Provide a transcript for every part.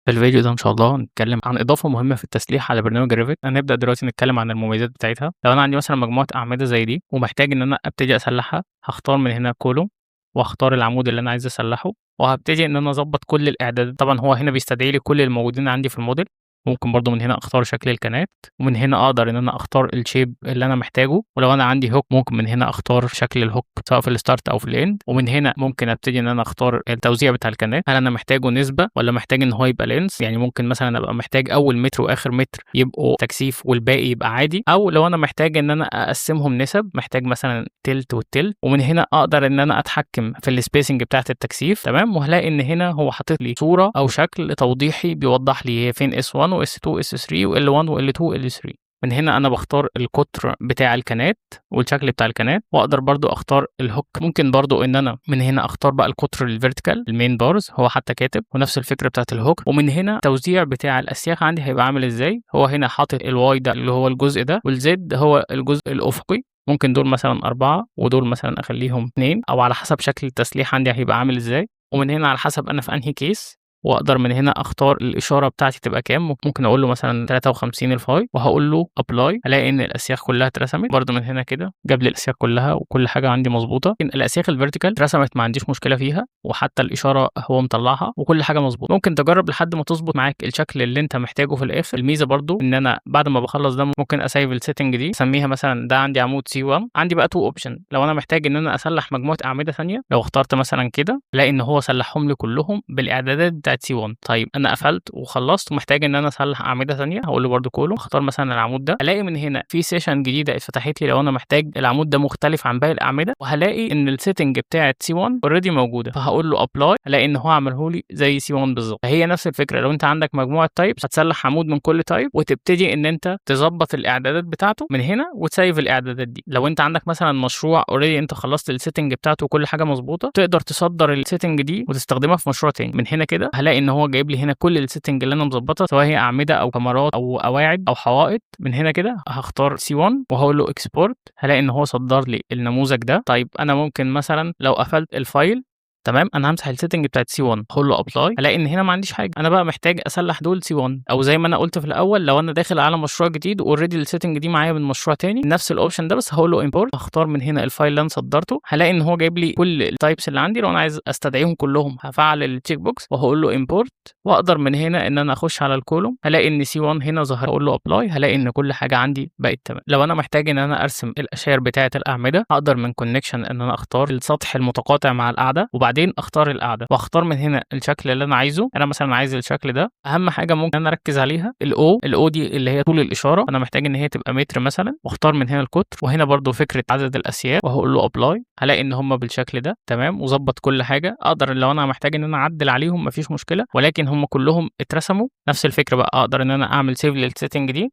في الفيديو ده إن شاء الله هنتكلم عن إضافة مهمة في التسليح على برنامج الRevit. هنبدأ دلوقتي نتكلم عن المميزات بتاعتها. لو أنا عندي مثلًا مجموعة أعمدة زي دي ومحتاج إن أنا أبتدي أسلّحها، هاختار من هنا column وأختار العمود اللي أنا عايز أسلّحه، وهابتدي إن أنا أضبّط كل الإعدادات. طبعًا هو هنا بيستدعي لي كل الموجودين عندي في الmodel. ممكن برضه من هنا أختار شكل الكانات، ومن هنا أقدر إن أنا أختار الshape اللي أنا محتاجه، ولو أنا عندي hook ممكن من هنا أختار شكل الhook سواء في الstart أو في الend، ومن هنا ممكن أبتدي إن أنا أختار التوزيع بتاع الكانات. هل أنا محتاجه نسبة والّا محتاج إن هو يبقى length؟ يعني ممكن مثلًا أبقى محتاج أول متر وآخر متر يبقوا تكثيف والباقي يبقى عادي، أو لو أنا محتاج إن أنا أقسّمهم نسب، محتاج مثلًا تِلت والتِلت، ومن هنا أقدر إن أنا أتحكم في الspacing بتاعة التكثيف. تمام، وهالاقي إن هنا هو حاطط لي صورة أو شكل توضيحي بيوضح لي هي فين S1 وS2 وS3 وL1 وL2 وL3. من هنا أنا باختار القطر بتاع الكانات والشكل بتاع الكانات، وأقدر برضه أختار الhook. ممكن برضه إن أنا من هنا أختار بقى القطر الvertical الmain bars، هو حتى كاتب ونفس الفكرة بتاعة الhook. ومن هنا التوزيع بتاع الأسياخ عندي هيبقى عامل إزاي. هو هنا حاطط الY ده اللي هو الجزء ده، والZ هو الجزء الأفقي. ممكن دول مثلًا 4 ودول مثلًا أخلّيهم 2 أو على حسب شكل التسليح عندي هيبقى عامل إزاي. ومن هنا على حسب أنا في أنهي case، وأقدر من هنا أختار الإشارة بتاعتي تبقى كام. ممكن أقول له مثلًا 53 الفاي وهاقول له apply، هالاقي إن الأسياخ كلها اترسمت. برضه من هنا كده جاب لي الأسياخ كلها وكل حاجة عندي مضبوطة. لكن الأسياخ الvertical اترسمت ما عنديش مشكلة فيها، وحتى الإشارة هو مطلعها وكل حاجة مضبوطة. ممكن تجرب لحد ما تضبط معاك الشكل اللي أنت محتاجه في الآخر. الميزة برضه إن أنا بعد ما باخلص ده ممكن أسيف الsetting دي، أسميها مثلًا ده عندي عمود C1. عندي بقى 2 option لو أنا محتاج إن أنا أسلّح مجموعة أعمدة ثانية. لو اخترت مثلًا كده ألاقي إن هو سلّحهم لي كلهم بالإعدادات بتاعة C1. طيب أنا قفلت وخلّصت ومحتاج إن أنا أسلّح أعمدة ثانية، هاقول له برضه column، أختار مثلًا العمود ده. ألاقي من هنا في session جديدة اتفتحت لي لو أنا محتاج العمود ده مختلف عن باقي الأعمدة، وهالاقي إن الsetting بتاعة C1 already موجودة، فهاقول له apply، هالاقي إن هو عمله لي زي C1 بالضبط. فهي نفس الفكرة، لو أنت عندك مجموعة types هتسلّح عمود من كل type وتبتدي إن أنت تضبّط الإعدادات بتاعته من هنا وتسيف الإعدادات دي. لو أنت عندك مثلًا مشروع already أنت خلّصت الsetting بتاعته وكل حاجة مضبوطة، تقدر تصدّر الsetting دي وتستخدمها في مشروع تاني. من هنا كده هالاقي إن هو جايب لي هنا كل الsetting اللي أنا مضبّطها، سواء هي أعمدة أو كمرات أو قواعد أو حوائط. من هنا كده هاختار C1 وهاقول له export، هالاقي إن هو صدّر لي النموذج ده. طيب أنا ممكن مثلًا لو قفلت الفايل، تمام، أنا هامسح الsetting بتاعة C1، هاقول له apply، هالاقي إن هنا ما عنديش حاجة. أنا بقى محتاج أسلّح دول C1، أو زي ما أنا قُلت في الأول لو أنا داخل على مشروع جديد وalready الsetting دي معايا من مشروع تاني، نفس الoption ده بس هاقول له import. هاختار من هنا الفايل اللي أنا صدّرته، هالاقي إن هو جايب لي كل الtypes اللي عندي. لو أنا عايز أستدعيهم كلهم هافعّل الcheck box وهاقول له import، وأقدر من هنا إن أنا أخش على الcolumn، هالاقي إن C1 هنا ظهر، أقول له apply، هالاقي إن كل حاجة عندي بقت تمام. لو أنا محتاج إن أنا أرسم الأشاير بتاعة الأعمدة، هاقدر من connection إن أنا أختار السطح المتقاطع مع القاعدة، وبعدين أختار القاعدة وأختار من هنا الشكل اللي أنا عايزه. أنا مثلًا عايز الشكل ده. أهم حاجة ممكن أنا أركّز عليها الO دي اللي هي طول الإشارة، أنا محتاج إن هي تبقى متر مثلًا، واختار من هنا القطر، وهنا برضه فكرة عدد الأسياخ، وهاقول له apply، هالاقي إن هم بالشكل ده تمام وضبّط كل حاجة. أقدر لو أنا محتاج إن أنا أعدّل عليهم ما فيش مشكلة، ولكن هم كلهم اترسموا. نفس الفكرة بقى أقدر إن أنا أعمل save للsetting دي.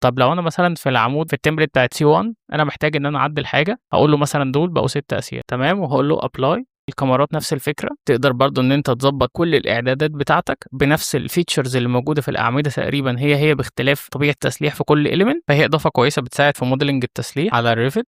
طب لو أنا مثلًا في العمود في الtemplate بتاعة C1 أنا محتاج إن أنا أعدّل حاجة، هاقول له مثلًا دول بقوا 6 أسياخ، تمام، وهاقول له apply. الكاميرات نفس الفكرة، تقدر برضه إن أنت تضبّط كل الإعدادات بتاعتك بنفس الfeatures اللي موجودة في الأعمدة تقريبًا، هي باختلاف طبيعة التسليح في كل element. فهي إضافة كويسة بتساعد في modeling التسليح على الRevit.